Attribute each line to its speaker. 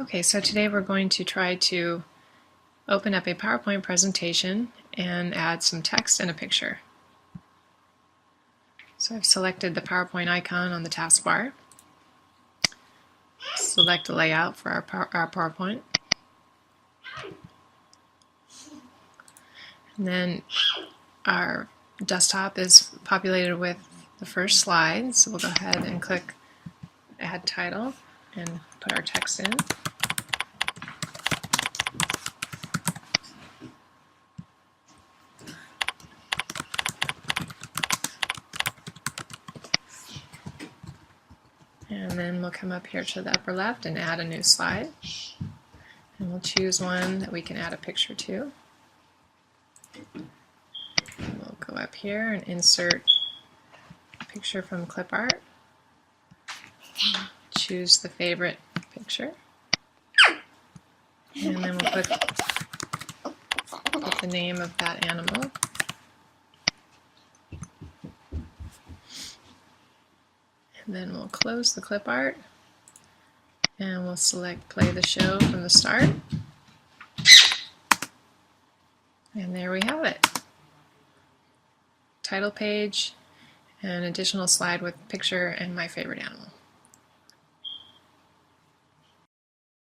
Speaker 1: Okay, so today we're going to try to open up a PowerPoint presentation and add some text and a picture. So I've selected the PowerPoint icon on the taskbar. Select the layout for our PowerPoint. And then our desktop is populated with the first slide, so we'll go ahead and click Add Title and put our text in. And then we'll come up here to the upper left and add a new slide. And we'll choose one that we can add a picture to. And we'll go up here and insert a picture from clip art. Choose the favorite picture. And then we'll put the name of that animal. And then we'll close the clip art and we'll select Play the Show from the start. And there we have it. Title page, an additional slide with picture and my favorite animal.